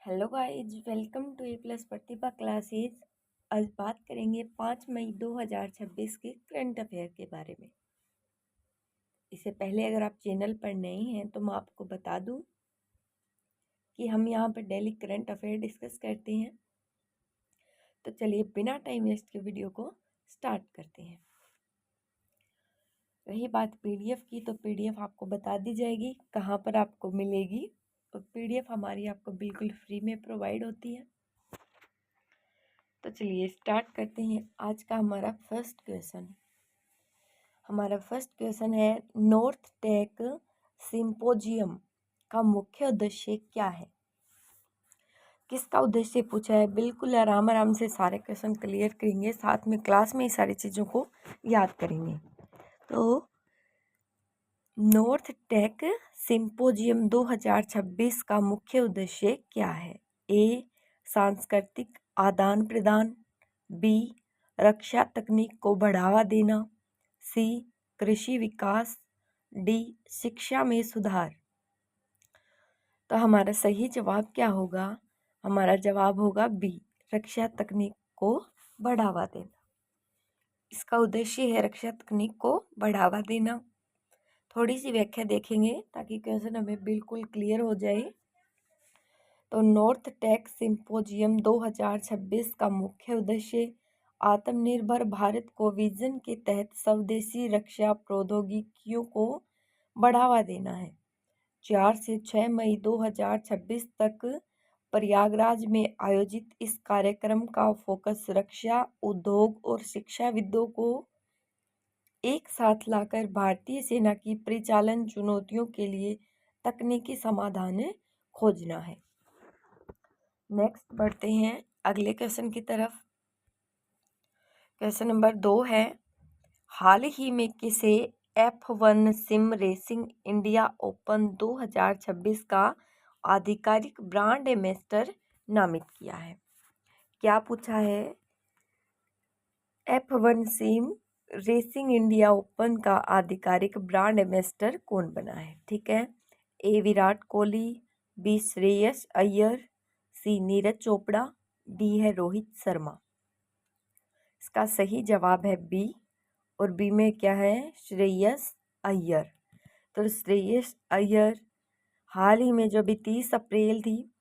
Hello guys, welcome to A plus Pratibha classes. आज बात करेंगे 5 मई 2026 के करंट अफेयर के बारे में। इससे पहले अगर आप चैनल पर नए हैं तो मैं आपको बता दूं कि हम यहाँ पर डेली करंट अफेयर डिस्कस करते हैं। तो चलिए बिना टाइम वेस्ट के वीडियो को स्टार्ट करते हैं। रही बात पीडीएफ की, तो पीडीएफ आपको बता दी जाएगी कहाँ पर आपको मिलेगी। तो पीडीएफ हमारी आपको बिल्कुल फ्री में प्रोवाइड होती है। तो चलिए स्टार्ट करते हैं। आज का हमारा फर्स्ट क्वेश्चन है, नॉर्थ टेक सिंपोजियम का मुख्य उद्देश्य क्या है? किसका उद्देश्य पूछा है। बिल्कुल आराम आराम से सारे क्वेश्चन क्लियर करेंगे, साथ में क्लास में ही सारी चीज़ों को याद करेंगे। तो नॉर्थ टेक सिंपोजियम 2026 का मुख्य उद्देश्य क्या है? ए, सांस्कृतिक आदान प्रदान, बी, रक्षा तकनीक को बढ़ावा देना, सी, कृषि विकास, डी, शिक्षा में सुधार। तो हमारा सही जवाब क्या होगा? हमारा जवाब होगा बी, रक्षा तकनीक को बढ़ावा देना। इसका उद्देश्य है रक्षा तकनीक को बढ़ावा देना। थोड़ी सी व्याख्या देखेंगे ताकि क्वेश्चन हमें बिल्कुल क्लियर हो जाए। तो नॉर्थ टेक सिंपोजियम 2026 का मुख्य उद्देश्य आत्मनिर्भर भारत को विजन के तहत स्वदेशी रक्षा प्रौद्योगिकियों को बढ़ावा देना है। 4 से 6 मई 2026 तक प्रयागराज में आयोजित इस कार्यक्रम का फोकस रक्षा उद्योग और शिक्षाविदों को एक साथ लाकर भारतीय सेना की परिचालन चुनौतियों के लिए तकनीकी समाधान खोजना है। नेक्स्ट बढ़ते हैं अगले क्वेश्चन की तरफ। क्वेश्चन नंबर 2 है, हाल ही में किसे F1 SIM racing India open 2026 का आधिकारिक ब्रांड एम्बेसडर नामित किया है? क्या पूछा है? F1 SIM racing India open का आधिकारिक ब्रांड एम्बेसडर कौन बना है? ठीक है, ए, विराट कोहली, बी, श्रेयस अय्यर, सी, नीरज चोपड़ा, डी है रोहित शर्मा। इसका सही जवाब है बी, और बी में क्या है? श्रेयस अय्यर। तो श्रेयस अय्यर हाल ही में जो भी 30 अप्रैल थी,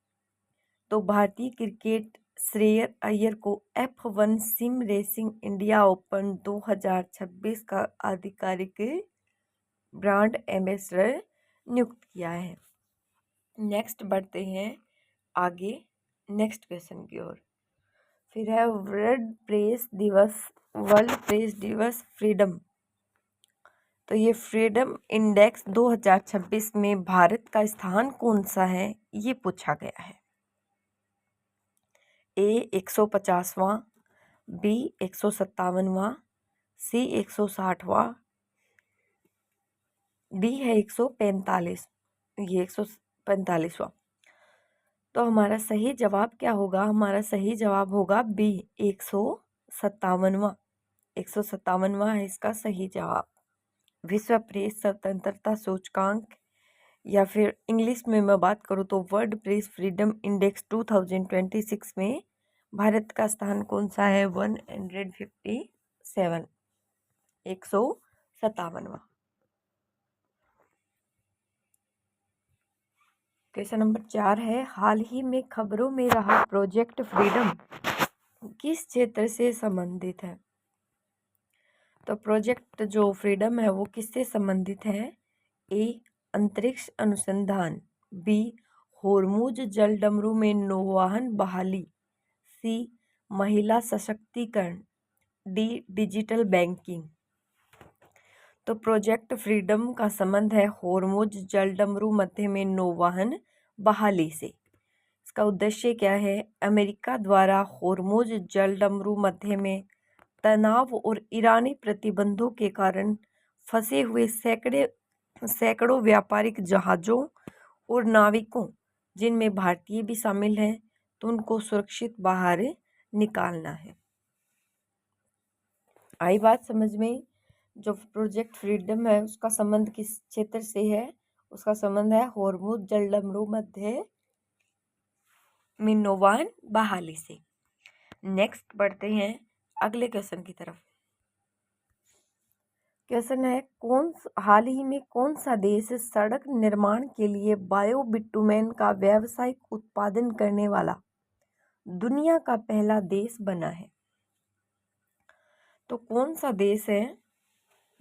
तो भारतीय क्रिकेट श्रेयस अय्यर को F1 SIM racing India open 2026 का आधिकारिक ब्रांड एम्बेसडर नियुक्त किया है। नेक्स्ट बढ़ते हैं आगे नेक्स्ट क्वेश्चन की ओर। फिर है वर्ल्ड प्रेस दिवस फ्रीडम। तो ये फ्रीडम इंडेक्स 2026 में भारत का स्थान कौन सा है, ये पूछा गया है। ए, 150वां, बी, 157वां, सी, 160वां, डी है 145, ये 145वां। तो हमारा सही जवाब क्या होगा? हमारा सही जवाब होगा बी, 157वां। 157वां है इसका सही जवाब। विश्व प्रेस स्वतंत्रता सूचकांक, या फिर इंग्लिश में मैं बात करूँ तो वर्ल्ड प्रेस फ्रीडम इंडेक्स 2026 में भारत का स्थान कौन सा है? 157, 157वां। क्वेश्चन नंबर 4 है, हाल ही में खबरों में रहा प्रोजेक्ट फ्रीडम किस क्षेत्र से संबंधित है? तो प्रोजेक्ट जो फ्रीडम है वो किससे संबंधित है? ए, अंतरिक्ष अनुसंधान, बी, होर्मुज जलडमरू में नौवहन बहाली, सी, महिला सशक्तिकरण, डी, डिजिटल बैंकिंग। तो प्रोजेक्ट फ्रीडम का संबंध है होर्मुज जलडमरू मध्य में नौवहन बहाली से। इसका उद्देश्य क्या है? अमेरिका द्वारा होर्मुज जलडमरू मध्य में तनाव और ईरानी प्रतिबंधों के कारण फंसे हुए सैकड़ों व्यापारिक जहाज़ों और नाविकों, जिनमें भारतीय भी शामिल हैं, तो उनको सुरक्षित बाहर निकालना है। आई बात समझ में? जो प्रोजेक्ट फ्रीडम है उसका संबंध किस क्षेत्र से है? उसका संबंध है होर्मुज जलडमरू मध्य मिनोवान बहाली से। नेक्स्ट बढ़ते हैं अगले क्वेश्चन की तरफ। क्वेश्चन है हाल ही में कौन सा देश सड़क निर्माण के लिए बायो बिटुमेन का व्यावसायिक उत्पादन करने वाला दुनिया का पहला देश बना है? तो कौन सा देश है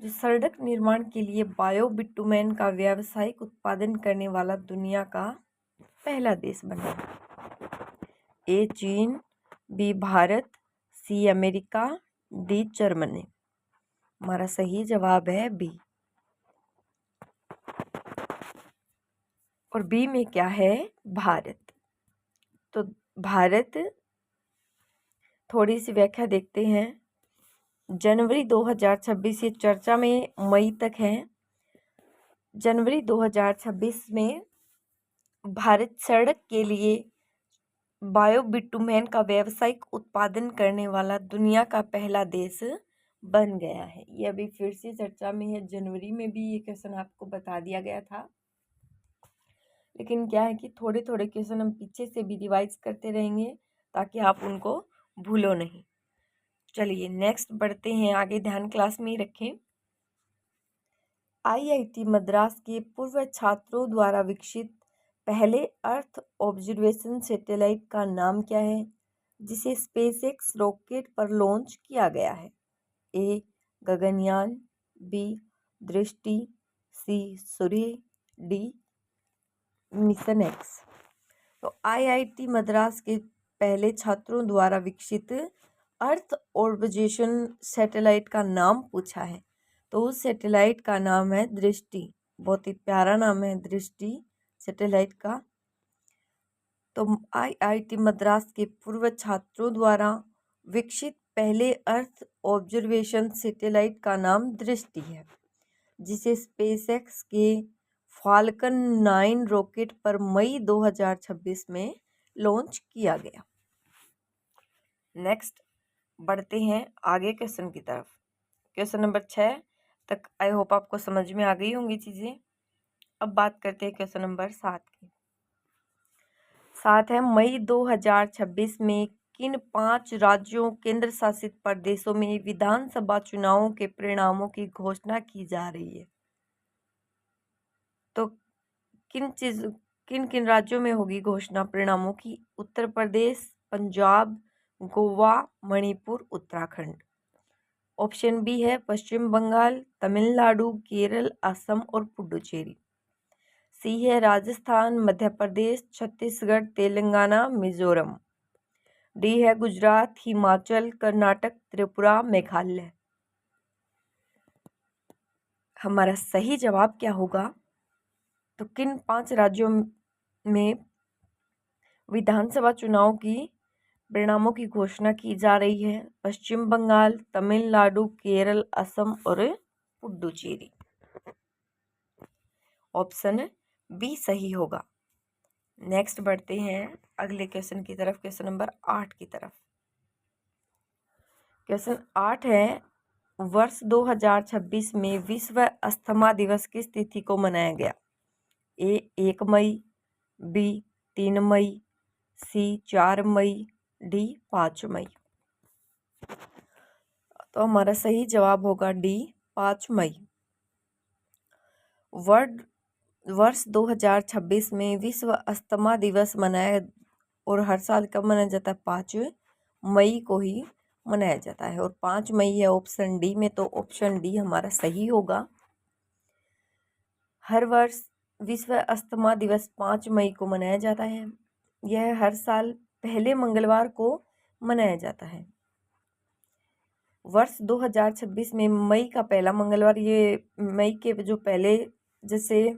जो सड़क निर्माण के लिए बायो बिटुमेन का व्यावसायिक उत्पादन करने वाला दुनिया का पहला देश बना है? ए चीन, B Bharat, C America, D Germany. हमारा सही जवाब है बी। और बी में क्या है? भारत। तो भारत, थोड़ी सी व्याख्या देखते हैं। जनवरी 2026 ये चर्चा में मई तक है। जनवरी 2026 में भारत सड़क के लिए बायो बिटुमेन का व्यावसायिक उत्पादन करने वाला दुनिया का पहला देश बन गया है। ये अभी फिर से चर्चा में है। जनवरी में भी ये क्वेश्चन आपको बता दिया गया था, लेकिन क्या है कि थोड़े थोड़े क्वेश्चन हम पीछे से भी रिवाइज करते रहेंगे ताकि आप उनको भूलो नहीं। चलिए नेक्स्ट बढ़ते हैं आगे, ध्यान क्लास में ही रखें। IIT मद्रास के पूर्व छात्रों द्वारा विकसित पहले अर्थ ऑब्जर्वेशन सैटेलाइट का नाम क्या है जिसे स्पेसएक्स रॉकेट पर लॉन्च किया गया है? ए गगनयान, बी दृष्टि, सी सूर्य, डी मिशन एक्स। तो IIT मद्रास के पहले छात्रों द्वारा विकसित अर्थ ऑब्जर्वेशन सैटेलाइट का नाम पूछा है, तो उस सैटेलाइट का नाम है दृष्टि। बहुत ही प्यारा नाम है दृष्टि सैटेलाइट का। तो IIT मद्रास के पूर्व छात्रों द्वारा विकसित पहले अर्थ ऑब्जर्वेशन सैटेलाइट का नाम दृष्टि है, जिसे स्पेसएक्स के फाल्कन 9 रॉकेट पर मई 2026 में लॉन्च किया गया। नेक्स्ट बढ़ते हैं आगे क्वेश्चन की तरफ। क्वेश्चन नंबर 6 तक आई होप आपको समझ में आ गई होंगी चीज़ें। अब बात करते हैं क्वेश्चन नंबर 7 की। 7 है, मई 2026 में किन 5 राज्यों केंद्र शासित प्रदेशों में विधानसभा चुनावों के परिणामों की घोषणा की जा रही है? तो किन किन राज्यों में होगी घोषणा परिणामों की? उत्तर प्रदेश, पंजाब, गोवा, मणिपुर, उत्तराखंड। ऑप्शन बी है पश्चिम बंगाल, तमिलनाडु, केरल, असम और पुडुचेरी। सी है राजस्थान, मध्य प्रदेश, छत्तीसगढ़, तेलंगाना, मिजोरम। डी है गुजरात, हिमाचल, कर्नाटक, त्रिपुरा, मेघालय। हमारा सही जवाब क्या होगा? तो किन 5 राज्यों में विधानसभा चुनाव की परिणामों की घोषणा की जा रही है? पश्चिम बंगाल, तमिलनाडु, केरल, असम और पुडुचेरी। ऑप्शन बी सही होगा। नेक्स्ट बढ़ते हैं अगले क्वेश्चन की तरफ, क्वेश्चन नंबर 8 की तरफ। क्वेश्चन 8 है, वर्ष 2026 में विश्व अस्थमा दिवस किस तिथि को मनाया गया? ए 1 मई, बी 3 मई, सी 4 मई, डी 5 मई। तो हमारा सही जवाब होगा डी 5 मई। वर्ष 2026 में विश्व अस्थमा दिवस मनाया और हर साल कब मनाया जाता है? 5 मई को ही मनाया जाता है और 5 मई है ऑप्शन डी में, तो ऑप्शन डी हमारा सही होगा। हर वर्ष विश्व अस्थमा दिवस 5 मई को मनाया जाता है। यह हर साल पहले मंगलवार को मनाया जाता है। वर्ष 2026 में मई का पहला मंगलवार, ये मई के जो पहले, जैसे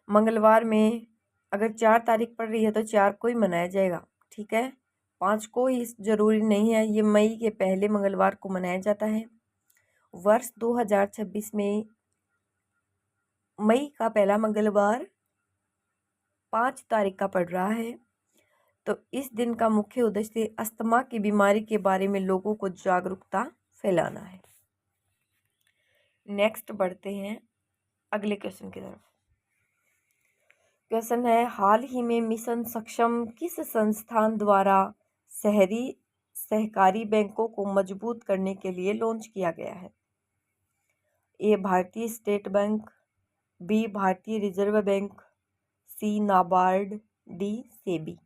मंगलवार में अगर 4 तारीख पड़ रही है तो 4 को ही मनाया जाएगा, ठीक है। 5 को ही जरूरी नहीं है, ये मई के पहले मंगलवार को मनाया जाता है। वर्ष 2026 में मई का पहला मंगलवार 5 तारीख का पड़ रहा है। तो इस दिन का मुख्य उद्देश्य अस्थमा की बीमारी के बारे में लोगों को जागरूकता फैलाना है। नेक्स्ट बढ़ते हैं अगले क्वेश्चन की तरफ। क्वेश्चन है, हाल ही में मिशन सक्षम किस संस्थान द्वारा शहरी सहकारी बैंकों को मजबूत करने के लिए लॉन्च किया गया है? ए भारतीय स्टेट बैंक, बी भारतीय रिजर्व बैंक, सी नाबार्ड, डी सेबी।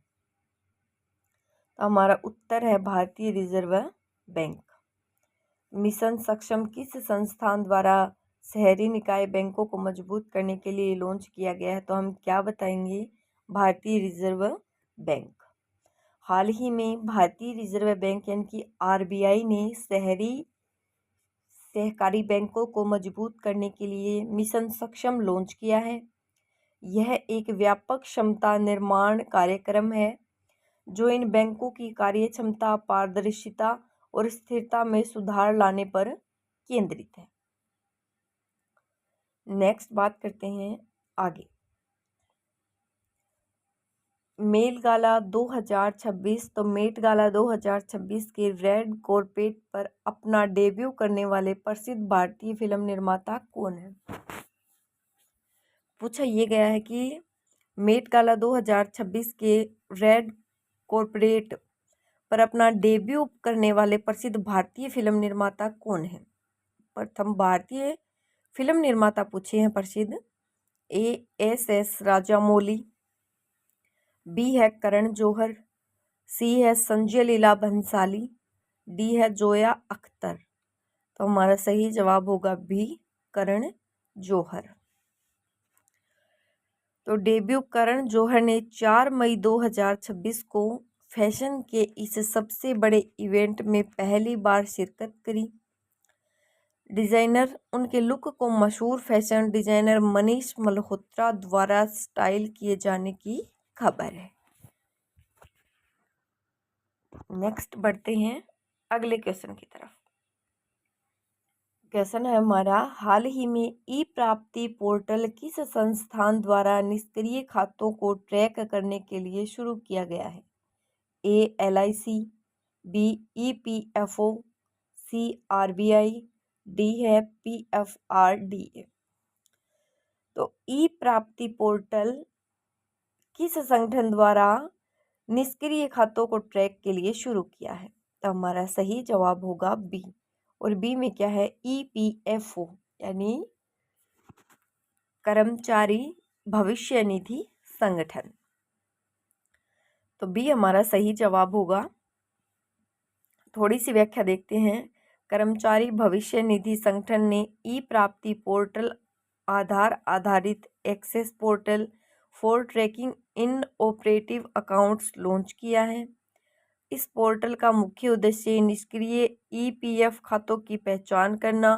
तो हमारा उत्तर है भारतीय रिजर्व बैंक। मिशन सक्षम किस संस्थान द्वारा शहरी निकाय बैंकों को मजबूत करने के लिए लॉन्च किया गया है? तो हम क्या बताएंगे? भारतीय रिजर्व बैंक। हाल ही में भारतीय रिजर्व बैंक यानी कि आरबीआई ने शहरी सहकारी बैंकों को मजबूत करने के लिए मिशन सक्षम लॉन्च किया है। यह एक व्यापक क्षमता निर्माण कार्यक्रम है जो इन बैंकों की कार्यक्षमता, पारदर्शिता और स्थिरता में सुधार लाने पर केंद्रित है। नेक्स्ट बात करते हैं आगे। मेल गाला 2026। तो मेट गाला 2026 के रेड कार्पेट पर अपना डेब्यू करने वाले प्रसिद्ध भारतीय फिल्म निर्माता कौन है? पूछा ये गया है कि मेट गाला 2026 के रेड कॉर्पोरेट पर अपना डेब्यू करने वाले प्रसिद्ध भारतीय फिल्म निर्माता कौन है? प्रथम भारतीय फिल्म निर्माता पूछे हैं प्रसिद्ध। एस राजामौली, बी है करण जौहर, सी है संजय लीला भंसाली, डी है जोया अख्तर। तो हमारा सही जवाब होगा बी करण जौहर। तो डेब्यू करण जौहर ने 4 मई 2026 को फैशन के इस सबसे बड़े इवेंट में पहली बार शिरकत करी। डिजाइनर उनके लुक को मशहूर फैशन डिजाइनर मनीष मल्होत्रा द्वारा स्टाइल किए जाने की खबर है। नेक्स्ट बढ़ते हैं अगले क्वेश्चन की तरफ। क्वेश्चन है हमारा, हाल ही में ई प्राप्ति पोर्टल किस संस्थान द्वारा निष्क्रिय खातों को ट्रैक करने के लिए शुरू किया गया है? ए LIC, बी EPFO, सी RBI, डी है PFRDA। तो ई प्राप्ति पोर्टल किस संगठन द्वारा निष्क्रिय खातों को ट्रैक के लिए शुरू किया है? तो हमारा सही जवाब होगा बी। और बी में क्या है? EPFO यानी कर्मचारी भविष्य निधि संगठन। तो बी हमारा सही जवाब होगा। थोड़ी सी व्याख्या देखते हैं। कर्मचारी भविष्य निधि संगठन ने ई प्राप्ति पोर्टल आधार आधारित access portal for tracking inoperative accounts launch किया है। इस पोर्टल का मुख्य उद्देश्य निष्क्रिय EPF खातों की पहचान करना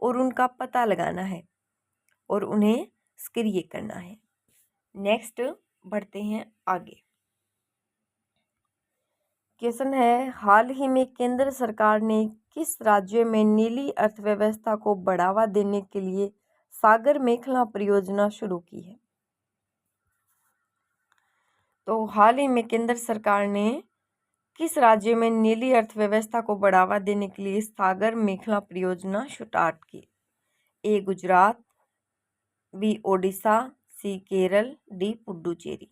और उनका पता लगाना है और उन्हें सक्रिय करना है। नेक्स्ट बढ़ते हैं आगे। क्वेश्चन है, हाल ही में केंद्र सरकार ने किस राज्य में नीली अर्थव्यवस्था को बढ़ावा देने के लिए सागर मेखला परियोजना शुरू की है? तो हाल ही में केंद्र सरकार ने किस राज्य में नीली अर्थव्यवस्था को बढ़ावा देने के लिए सागर मेखला परियोजना स्टार्ट की? ए गुजरात, बी ओडिशा, सी केरल, डी पुडुचेरी।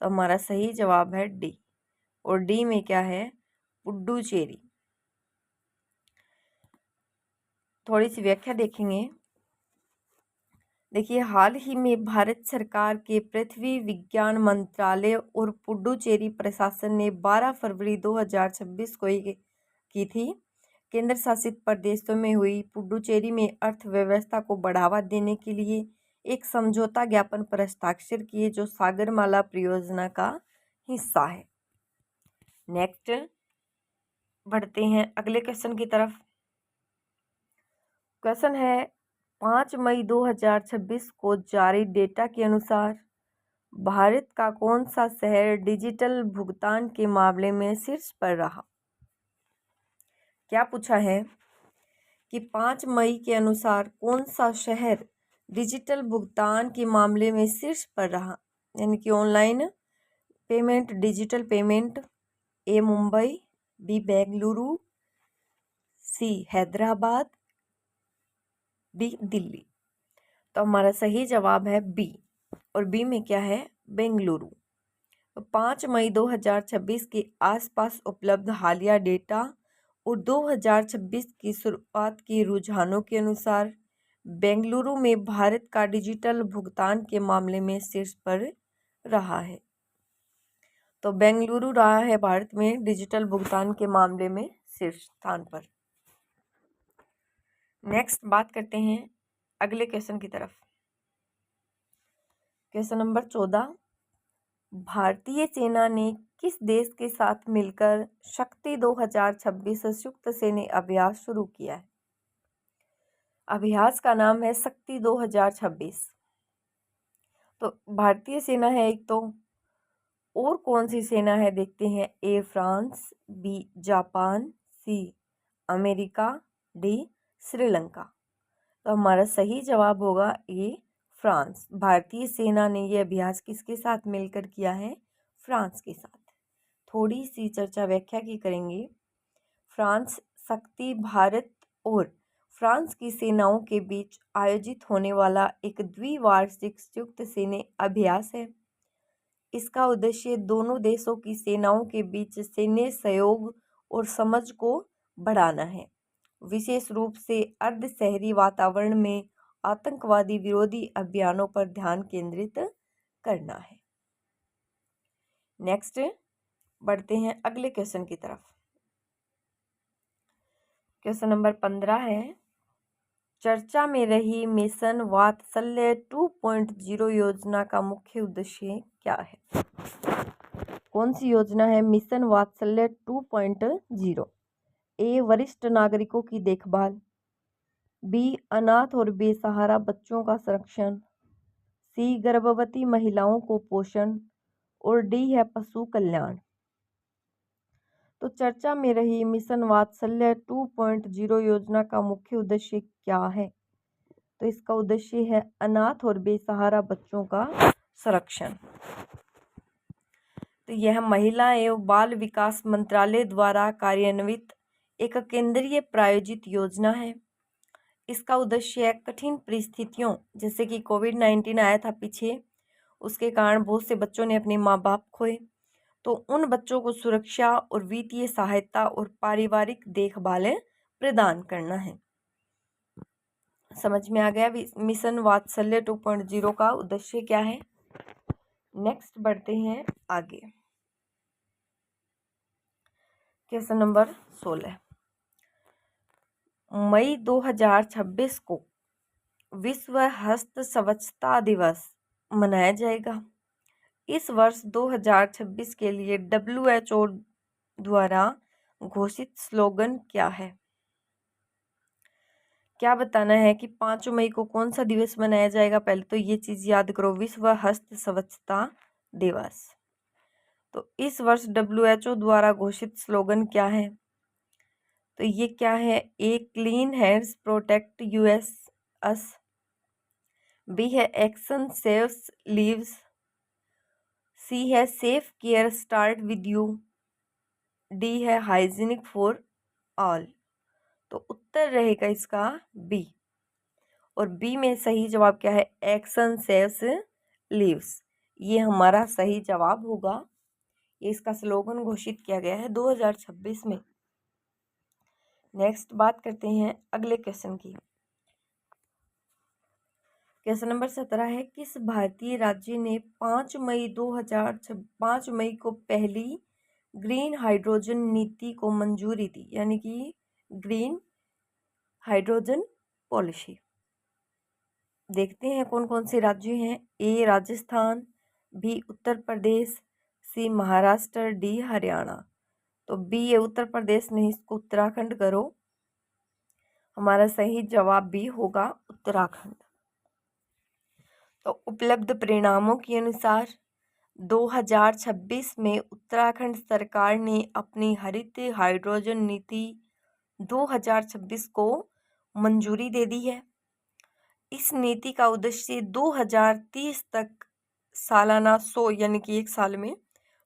तो हमारा सही जवाब है डी। और डी में क्या है? पुडुचेरी। थोड़ी सी व्याख्या देखेंगे। देखिए, हाल ही में भारत सरकार के पृथ्वी विज्ञान मंत्रालय और पुडुचेरी प्रशासन ने 12 फरवरी 2026 को की थी केंद्र शासित प्रदेशों में हुई पुडुचेरी में अर्थव्यवस्था को बढ़ावा देने के लिए एक समझौता ज्ञापन पर हस्ताक्षर किए जो सागरमाला परियोजना का हिस्सा है। नेक्स्ट बढ़ते हैं अगले क्वेश्चन की तरफ। क्वेश्चन है, 5 मई 2026 को जारी डेटा के अनुसार भारत का कौन सा शहर डिजिटल भुगतान के मामले में शीर्ष पर रहा? क्या पूछा है कि 5 मई के अनुसार कौन सा शहर डिजिटल भुगतान के मामले में शीर्ष पर रहा, यानी कि ऑनलाइन पेमेंट, डिजिटल पेमेंट? ए मुंबई, बी बेंगलुरु, सी हैदराबाद, डी दिल्ली। तो हमारा सही जवाब है बी। और बी में क्या है? बेंगलुरु। 5 मई 2026 के आसपास उपलब्ध हालिया डेटा और 2026 की शुरुआत के रुझानों के अनुसार बेंगलुरु में भारत का डिजिटल भुगतान के मामले में शीर्ष पर रहा है। तो बेंगलुरु रहा है भारत में डिजिटल भुगतान के मामले में शीर्ष स्थान पर। नेक्स्ट बात करते हैं अगले क्वेश्चन की तरफ। क्वेश्चन नंबर 14, भारतीय सेना ने किस देश के साथ मिलकर शक्ति 2026 संयुक्त सैन्य अभ्यास शुरू किया है? अभ्यास का नाम है शक्ति 2026। तो भारतीय सेना है एक, तो और कौन सी सेना है देखते हैं। A France, B Japan, C America, D Sri Lanka. तो हमारा सही जवाब होगा ए फ्रांस। भारतीय सेना ने यह अभ्यास किसके साथ मिलकर किया है? फ्रांस के साथ। थोड़ी सी चर्चा व्याख्या की करेंगे। फ्रांस शक्ति भारत और फ्रांस की सेनाओं के बीच आयोजित होने वाला एक द्विवार्षिक संयुक्त सैन्य अभ्यास है। इसका उद्देश्य दोनों देशों की सेनाओं के बीच सैन्य सहयोग और समझ को बढ़ाना है, विशेष रूप से अर्ध शहरी वातावरण में आतंकवादी विरोधी अभियानों पर ध्यान केंद्रित करना है। नेक्स्ट बढ़ते हैं अगले क्वेश्चन की तरफ। क्वेश्चन नंबर 15 है, चर्चा में रही मिशन वात्सल्य 2.0 योजना का मुख्य उद्देश्य क्या है? कौन सी योजना है मिशन वात्सल्य 2.0? ए वरिष्ठ नागरिकों की देखभाल, बी अनाथ और बेसहारा बच्चों का संरक्षण, सी गर्भवती महिलाओं को पोषण और डी है पशु कल्याण। तो चर्चा में रही मिशन वात्सल्य 2.0 योजना का मुख्य उद्देश्य क्या है? तो इसका उद्देश्य है अनाथ और बेसहारा बच्चों का संरक्षण। तो यह महिला एवं बाल विकास मंत्रालय द्वारा कार्यान्वित एक केंद्रीय प्रायोजित योजना है। इसका उद्देश्य है कठिन परिस्थितियों जैसे कि कोविड-19 आया था पीछे, उसके कारण बहुत से बच्चों ने अपने माँ बाप खोए, तो उन बच्चों को सुरक्षा और वित्तीय सहायता और पारिवारिक देखभाल प्रदान करना है। समझ में आ गया मिशन वात्सल्य 2.0 का उद्देश्य क्या है। नेक्स्ट बढ़ते हैं आगे। क्वेश्चन नंबर 16, मई 2026 को विश्व हस्त स्वच्छता दिवस मनाया जाएगा। इस वर्ष 2026 के लिए WHO द्वारा घोषित स्लोगन क्या है? क्या बताना है कि 5 मई को कौन सा दिवस मनाया जाएगा? पहले तो ये चीज़ याद करो, विश्व हस्त स्वच्छता दिवस। तो इस वर्ष WHO द्वारा घोषित स्लोगन क्या है? तो ये क्या है? A clean hands protect US us, B है एक्शन सेव्स लिव्स, सी है safe care start with you, D है हाइजीनिक फॉर ऑल। तो उत्तर रहेगा इसका बी, और बी में सही जवाब क्या है? Action saves lives. ये हमारा सही जवाब होगा। ये इसका स्लोगन घोषित किया गया है 2026 में। नेक्स्ट बात करते हैं अगले क्वेश्चन की। क्वेश्चन नंबर 17 है, किस भारतीय राज्य ने 5 मई को पहली ग्रीन हाइड्रोजन नीति को मंजूरी दी, यानी कि ग्रीन हाइड्रोजन पॉलिसी? देखते हैं कौन कौन से राज्य हैं। ए राजस्थान, बी उत्तर प्रदेश, सी महाराष्ट्र, डी हरियाणा। तो बी है उत्तर प्रदेश, नहीं इसको उत्तराखंड करो। हमारा सही जवाब बी होगा उत्तराखंड। तो उपलब्ध परिणामों के अनुसार 2026 में उत्तराखंड सरकार ने अपनी हरित हाइड्रोजन नीति 2026 को मंजूरी दे दी है। इस नीति का उद्देश्य 2030 तक सालाना 100 यानी कि एक साल में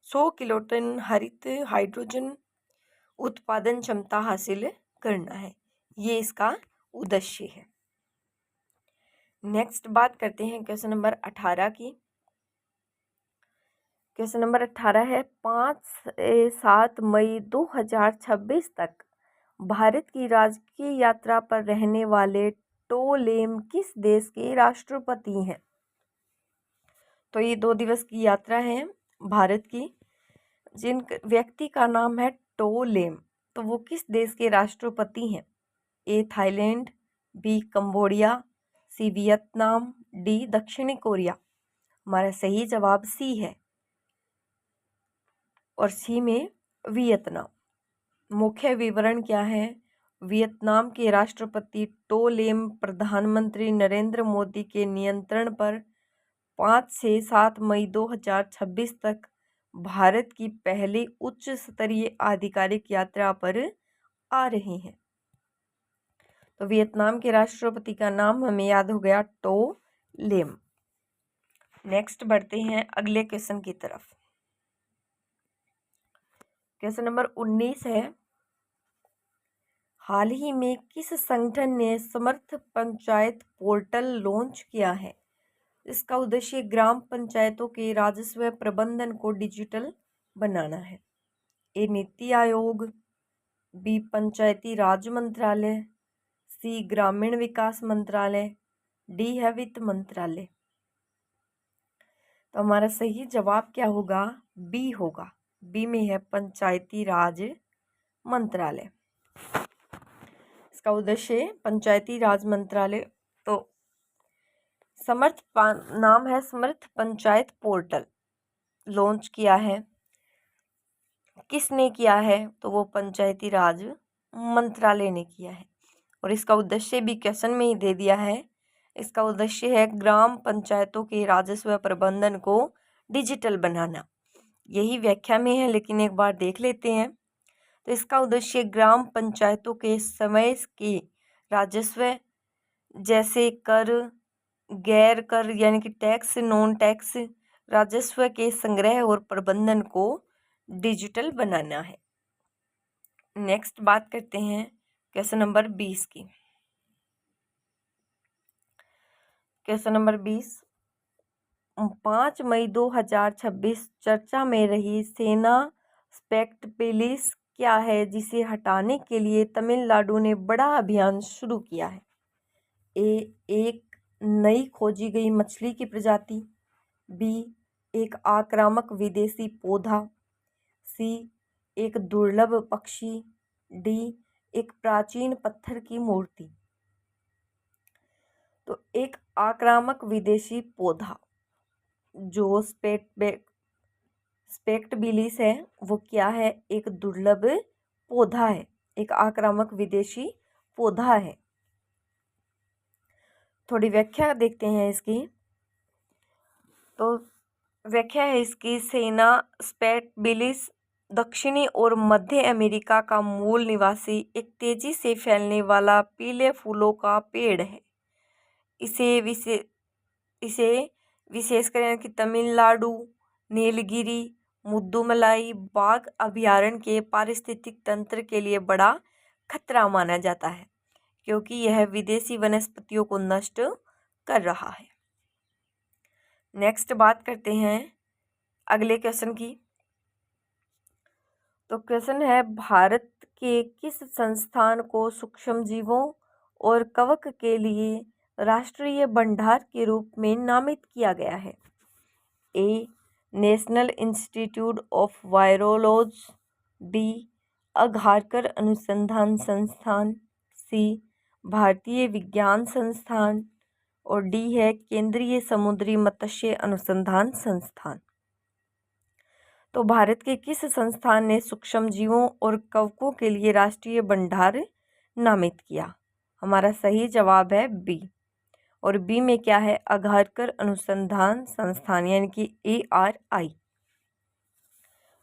100 किलोटन हरित हाइड्रोजन उत्पादन क्षमता हासिल करना है। ये इसका उद्देश्य है। नेक्स्ट बात करते हैं क्वेश्चन नंबर 18 की। क्वेश्चन नंबर 18 है 5 से 7 मई 2026 तक भारत की राजकीय यात्रा पर रहने वाले टोलेम किस देश के राष्ट्रपति हैं? तो ये 2 दिवस की यात्रा है भारत की, जिन व्यक्ति का नाम है टोलेम, तो वो किस देश के राष्ट्रपति हैं? A Thailand, B Cambodia, C Vietnam, D दक्षिणी कोरिया। हमारा सही जवाब सी है और सी में वियतनाम। मुख्य विवरण क्या है? वियतनाम के राष्ट्रपति टो लेम प्रधानमंत्री नरेंद्र मोदी के नियंत्रण पर 5 से 7 मई 2026 तक भारत की पहली उच्च स्तरीय आधिकारिक यात्रा पर आ रहे हैं। तो वियतनाम के राष्ट्रपति का नाम हमें याद हो गया, टो लेम। नेक्स्ट बढ़ते हैं अगले क्वेश्चन की तरफ। क्वेश्चन नंबर 19 है हाल ही में किस संगठन ने समर्थ पंचायत पोर्टल लॉन्च किया है? इसका उद्देश्य ग्राम पंचायतों के राजस्व प्रबंधन को डिजिटल बनाना है। ए नीति आयोग, बी पंचायती राज मंत्रालय, सी ग्रामीण विकास मंत्रालय, डी है वित्त मंत्रालय। तो हमारा सही जवाब क्या होगा? बी होगा। बी में है पंचायती राज मंत्रालय। इसका उद्देश्य पंचायती राज मंत्रालय। तो नाम है समर्थ पंचायत पोर्टल, लॉन्च किया है। किसने किया है? तो वो पंचायती राज मंत्रालय ने किया है। और इसका उद्देश्य भी क्वेश्चन में ही दे दिया है। इसका उद्देश्य है ग्राम पंचायतों के राजस्व प्रबंधन को डिजिटल बनाना। यही व्याख्या में है, लेकिन एक बार देख लेते हैं। तो इसका उद्देश्य ग्राम पंचायतों के समय के राजस्व जैसे कर, गैर कर यानी कि टैक्स, नॉन टैक्स राजस्व के संग्रह और प्रबंधन को डिजिटल बनाना है। नेक्स्ट बात करते हैं क्वेश्चन नंबर 20 की। क्वेश्चन नंबर 20, 5 मई 2026 चर्चा में रही सेना स्पेक्टबिलिस क्या है, जिसे हटाने के लिए तमिलनाडु ने बड़ा अभियान शुरू किया है? ए एक नई खोजी गई मछली की प्रजाति, बी एक आक्रामक विदेशी पौधा, सी एक दुर्लभ पक्षी, डी एक प्राचीन पत्थर की मूर्ति। तो एक आक्रामक विदेशी पौधा जो स्पेक्टबिलिस है, वो क्या है? एक दुर्लभ पौधा है, एक आक्रामक विदेशी पौधा है। थोड़ी व्याख्या देखते हैं इसकी। तो व्याख्या है इसकी, सेना स्पेक्टबिलिस दक्षिणी और मध्य अमेरिका का मूल निवासी एक तेजी से फैलने वाला पीले फूलों का पेड़ है। इसे विशेषकर कि तमिलनाडु नीलगिरी मुद्दुमलाई बाघ अभयारण्य के पारिस्थितिक तंत्र के लिए बड़ा खतरा माना जाता है, क्योंकि यह विदेशी वनस्पतियों को नष्ट कर रहा है। नेक्स्ट बात करते हैं अगले क्वेश्चन की। तो क्वेश्चन है भारत के किस संस्थान को सूक्ष्मजीवों और कवक के लिए राष्ट्रीय भंडार के रूप में नामित किया गया है? A National Institute of Virology, B Agharkar अनुसंधान संस्थान, सी भारतीय विज्ञान संस्थान और डी है केंद्रीय समुद्री मत्स्य अनुसंधान संस्थान। तो भारत के किस संस्थान ने सूक्ष्मजीवों और कवकों के लिए राष्ट्रीय भंडार नामित किया? हमारा सही जवाब है बी। और बी में क्या है? अघारकर अनुसंधान संस्थान यानी कि ARI।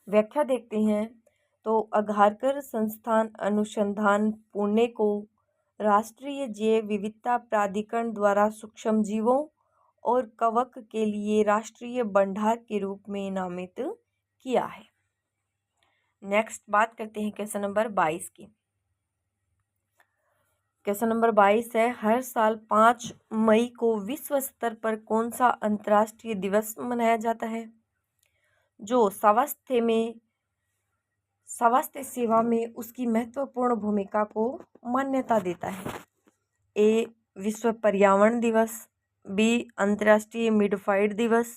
व्याख्या देखते हैं। तो अघारकर संस्थान अनुसंधान पुणे को राष्ट्रीय जैव विविधता प्राधिकरण द्वारा सूक्ष्मजीवों और कवक के लिए राष्ट्रीय भंडार के रूप में नामित किया है। नेक्स्ट बात करते हैं क्वेश्चन नंबर 22 की। क्वेश्चन नंबर 22 है हर साल 5 मई को विश्व स्तर पर कौन सा अंतर्राष्ट्रीय दिवस मनाया जाता है? जो स्वास्थ्य सेवा में उसकी महत्वपूर्ण भूमिका को मान्यता देता है। ए विश्व पर्यावरण दिवस, बी अंतर्राष्ट्रीय मिडवाइफरी दिवस,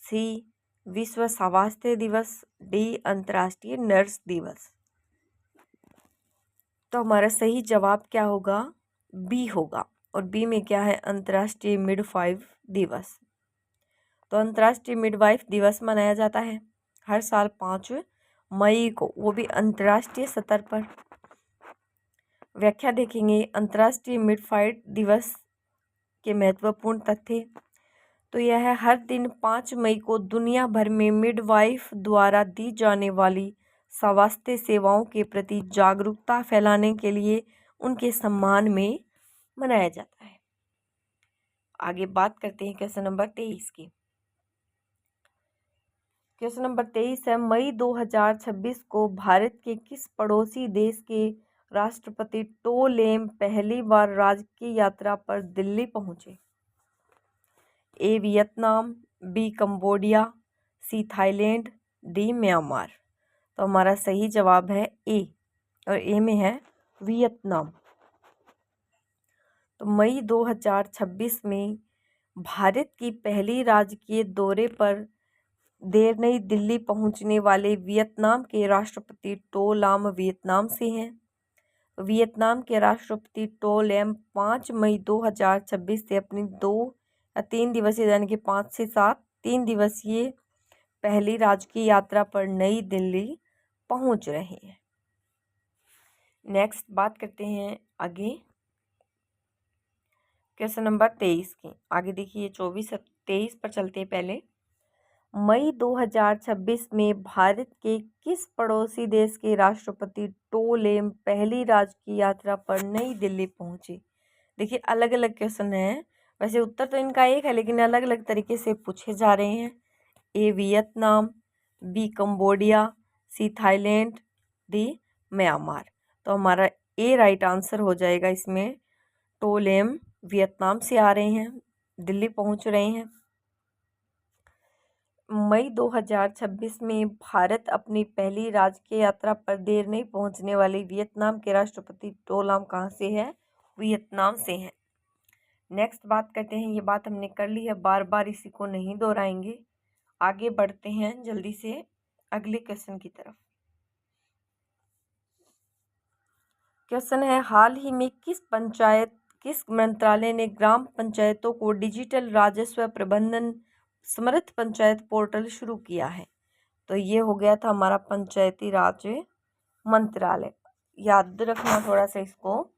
सी विश्व स्वास्थ्य दिवस, डी अंतर्राष्ट्रीय नर्स दिवस। तो हमारा सही जवाब क्या होगा? बी होगा। और बी में क्या है? अंतर्राष्ट्रीय मिडवाइफ दिवस। तो अंतर्राष्ट्रीय मिडवाइफ दिवस मनाया जाता है हर साल 5 मई को, वो भी अंतर्राष्ट्रीय स्तर पर। व्याख्या देखेंगे अंतर्राष्ट्रीय मिडवाइफ दिवस के महत्वपूर्ण तथ्य। तो यह है हर दिन 5 मई को दुनिया भर में मिडवाइफ द्वारा दी जाने वाली स्वास्थ्य सेवाओं के प्रति जागरूकता फैलाने के लिए उनके सम्मान में मनाया जाता है। आगे बात करते हैं क्वेश्चन नंबर 23 की। क्वेश्चन नंबर 23 है, मई 2026 को भारत के किस पड़ोसी देश के राष्ट्रपति टो लैम पहली बार राजकीय यात्रा पर दिल्ली पहुंचे? A Vietnam, B Cambodia, C Thailand, D Myanmar. तो हमारा सही जवाब है ए, और ए में है वियतनाम। तो मई 2026 में भारत की पहली राजकीय दौरे पर देर नई दिल्ली पहुंचने वाले वियतनाम के राष्ट्रपति टो लाम वियतनाम से हैं। वियतनाम के राष्ट्रपति टो लैम 5 मई 2026 से अपनी 2 या 3 दिवसीय यानी कि 5 से 7 3 दिवसीय पहली राजकीय यात्रा पर नई दिल्ली पहुंच रहे हैं। नेक्स्ट बात करते हैं आगे क्वेश्चन नंबर 23 की। आगे देखिए 24 से 23 पर चलते हैं। पहले मई 2026 में भारत के किस पड़ोसी देश के राष्ट्रपति टो लैम पहली राजकीय यात्रा पर नई दिल्ली पहुंचे? देखिए अलग अलग क्वेश्चन हैं, वैसे उत्तर तो इनका एक है लेकिन अलग अलग तरीके से पूछे जा रहे हैं। A Vietnam, B Cambodia, C Thailand, D Myanmar. तो हमारा ए राइट आंसर हो जाएगा इसमें। टो लैम वियतनाम से आ रहे हैं, दिल्ली पहुंच रहे हैं। मई 2026 में भारत अपनी पहली राजकीय यात्रा पर देर नहीं पहुंचने वाले वियतनाम के राष्ट्रपति टो लैम कहाँ से है? वियतनाम से हैं। नेक्स्ट बात करते हैं, ये बात हमने कर ली है, बार बार इसी को नहीं दोहराएंगे। आगे बढ़ते हैं जल्दी से अगले क्वेश्चन की तरफ। क्वेश्चन है, हाल ही में किस मंत्रालय ने ग्राम पंचायतों को डिजिटल राजस्व प्रबंधन समर्थ पंचायत पोर्टल शुरू किया है? तो ये हो गया था हमारा पंचायती राज मंत्रालय। याद रखना थोड़ा सा, इसको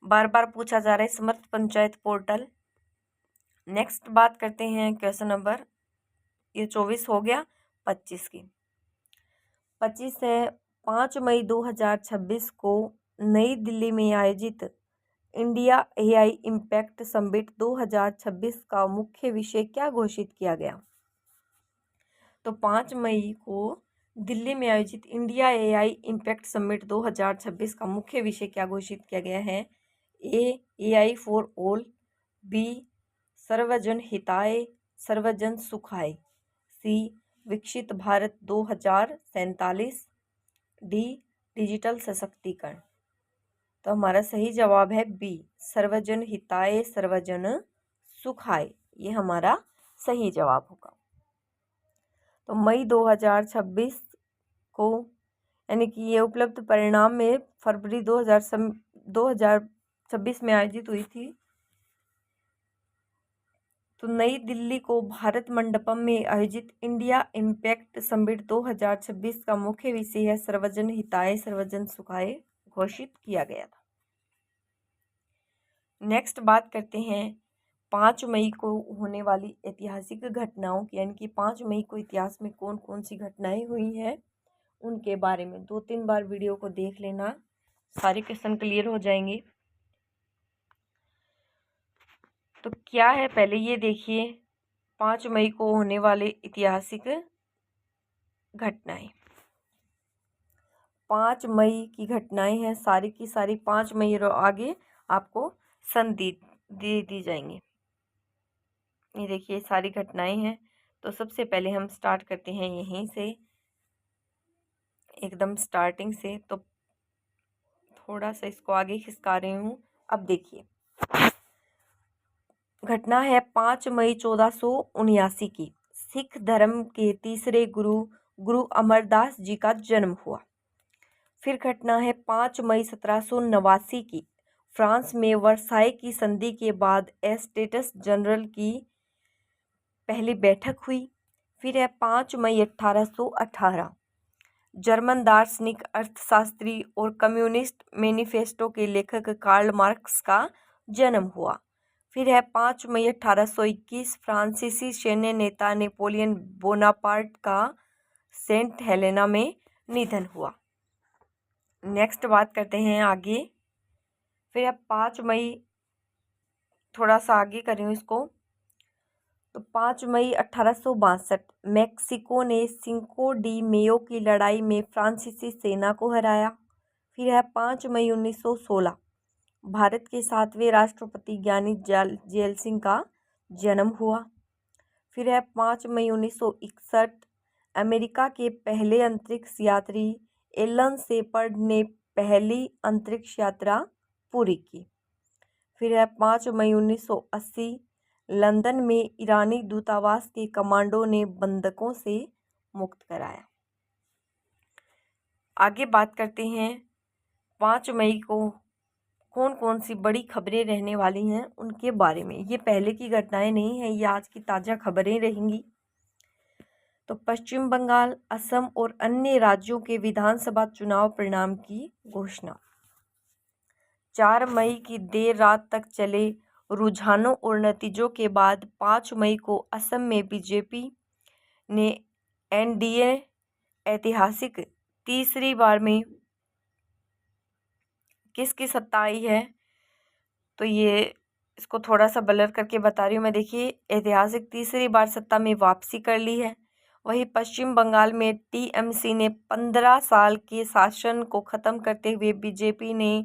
बार बार पूछा जा रहा है, समर्थ पंचायत पोर्टल। नेक्स्ट बात करते हैं क्वेश्चन नंबर, ये 24 हो गया, 25 की। 25 है, 5 मई 2026 को नई दिल्ली में आयोजित इंडिया एआई इम्पैक्ट समिट 2026 का मुख्य विषय क्या घोषित किया गया? तो 5 मई को दिल्ली में आयोजित इंडिया एआई इम्पैक्ट समिट 2026 का मुख्य विषय क्या घोषित किया गया है? ए एआई फॉर ऑल, बी सर्वजन हिताय सर्वजन सुखाय, सी विकसित भारत 2047, डी डिजिटल सशक्तिकरण। तो हमारा सही जवाब है बी सर्वजन हिताय सर्वजन सुखाय, ये हमारा सही जवाब होगा। तो मई 2026 को यानी कि ये उपलब्ध परिणाम में फरवरी 2026 में आयोजित हुई थी। तो नई दिल्ली को भारत मंडपम में आयोजित इंडिया इम्पैक्ट समिट 2026 का मुख्य विषय है सर्वजन हिताय सर्वजन सुखाय घोषित किया गया था। नेक्स्ट बात करते हैं 5 मई को होने वाली ऐतिहासिक घटनाओं की, यानी कि 5 मई को इतिहास में कौन कौन सी घटनाएं हुई हैं उनके बारे में 2-3 बार वीडियो को देख लेना, सारे क्वेश्चन क्लियर हो जाएंगे। तो क्या है, पहले ये देखिए 5 मई को होने वाले ऐतिहासिक घटनाएं। 5 मई की घटनाएं हैं सारी की सारी, 5 मई और आगे आपको सन दी जाएंगी। ये देखिए सारी घटनाएं हैं। तो सबसे पहले हम स्टार्ट करते हैं यहीं से, एकदम स्टार्टिंग से। तो थोड़ा सा इसको आगे खिसका रही हूँ। अब देखिए, घटना है 5 मई 1479 की। सिख धर्म के तीसरे गुरु अमरदास जी का जन्म हुआ। फिर घटना है 5 मई 1789 की। फ्रांस में वर्साई की संधि के बाद एस्टेट्स जनरल की पहली बैठक हुई। फिर है 5 मई 1818, जर्मन दार्शनिक, अर्थशास्त्री और कम्युनिस्ट मैनिफेस्टो के लेखक कार्ल मार्क्स का जन्म हुआ। फिर है 5 मई 1821, फ्रांसीसी सैन्य नेता नेपोलियन बोनापार्ट का सेंट हेलेना में निधन हुआ। नेक्स्ट बात करते हैं आगे। फिर है 5 मई, थोड़ा सा आगे कर रही हूँ इसको। तो 5 मई 1862, मैक्सिको ने सिंको डी मेयो की लड़ाई में फ्रांसीसी सेना को हराया। फिर है 5 मई 1916, भारत के 7वें राष्ट्रपति ज्ञानी जैल सिंह का जन्म हुआ। फिर है 5 मई 1961, अमेरिका के पहले अंतरिक्ष यात्री एलन शेपर्ड ने पहली अंतरिक्ष यात्रा पूरी की। फिर है 5 मई 1980, लंदन में ईरानी दूतावास के कमांडो ने बंधकों से मुक्त कराया। आगे बात करते हैं 5 मई को कौन कौन सी बड़ी खबरें रहने वाली हैं उनके बारे में। ये पहले की घटनाएं नहीं हैं, ये आज की ताज़ा खबरें रहेंगी। तो पश्चिम बंगाल, असम और अन्य राज्यों के विधानसभा चुनाव परिणाम की घोषणा। 4 मई की देर रात तक चले रुझानों और नतीजों के बाद 5 मई को असम में बीजेपी ने एनडीए ऐतिहासिक तीसरी बार में किसकी सत्ता आई है। तो ये इसको थोड़ा सा ब्लर करके बता रही हूँ मैं। देखिए, ऐतिहासिक तीसरी बार सत्ता में वापसी कर ली है। वहीं पश्चिम बंगाल में टीएमसी ने 15 साल के शासन को ख़त्म करते हुए बीजेपी ने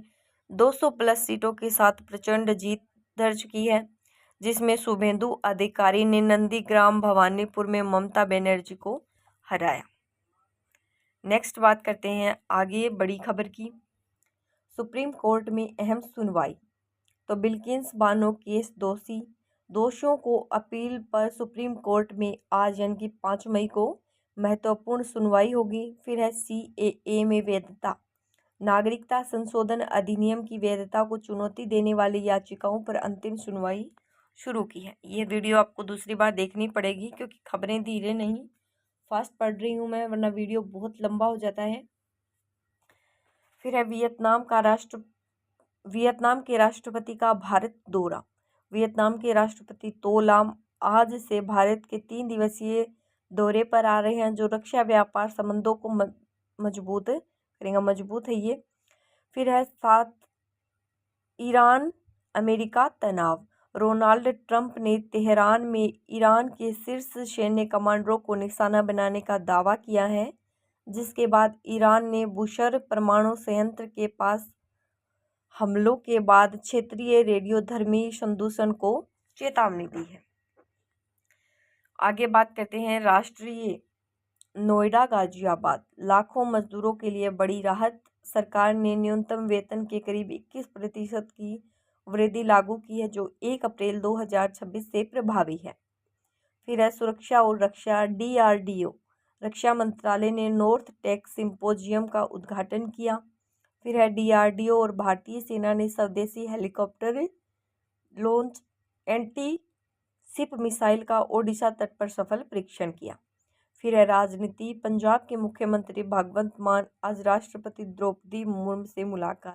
200 प्लस सीटों के साथ प्रचंड जीत दर्ज की है, जिसमें शुभेंदु अधिकारी ने नंदीग्राम भवानीपुर में ममता बनर्जी को हराया। नेक्स्ट बात करते हैं आगे बड़ी खबर की। सुप्रीम कोर्ट में अहम सुनवाई। तो बिल्किस बानो केस दोषियों को अपील पर सुप्रीम कोर्ट में आज यानी कि 5 मई को महत्वपूर्ण सुनवाई होगी। फिर है CAA में वैधता। नागरिकता संशोधन अधिनियम की वैधता को चुनौती देने वाली याचिकाओं पर अंतिम सुनवाई शुरू की है। ये वीडियो आपको दूसरी बार देखनी पड़ेगी क्योंकि खबरें धीरे नहीं फास्ट पढ़ रही हूँ मैं, वरना वीडियो बहुत लंबा हो जाता है। फिर है वियतनाम के राष्ट्रपति का भारत दौरा। वियतनाम के राष्ट्रपति तो लाम आज से भारत के 3 दिवसीय दौरे पर आ रहे हैं, जो रक्षा व्यापार संबंधों को मजबूत करेगा। मजबूत है ये। फिर है 7, ईरान अमेरिका तनाव। डोनाल्ड ट्रंप ने तेहरान में ईरान के शीर्ष सैन्य कमांडरों को निशाना बनाने का दावा किया है, जिसके बाद ईरान ने बुशर परमाणु संयंत्र के पास हमलों के बाद क्षेत्रीय रेडियोधर्मी संदूषण को चेतावनी दी है। आगे बात करते हैं राष्ट्रीय नोएडा गाजियाबाद। लाखों मजदूरों के लिए बड़ी राहत। सरकार ने न्यूनतम वेतन के करीब 21% की वृद्धि लागू की है, जो 1 अप्रैल 2026 से प्रभावी है। फिर है सुरक्षा और रक्षा। DRDO रक्षा मंत्रालय ने नॉर्थ टेक सिंपोजियम का उद्घाटन किया। फिर है DRDO और भारतीय सेना ने स्वदेशी helicopter launch anti ship missile का ओडिशा तट पर सफल परीक्षण किया। फिर है राजनीति। पंजाब के मुख्यमंत्री भगवंत मान आज राष्ट्रपति द्रौपदी मुर्मू से मुलाकात।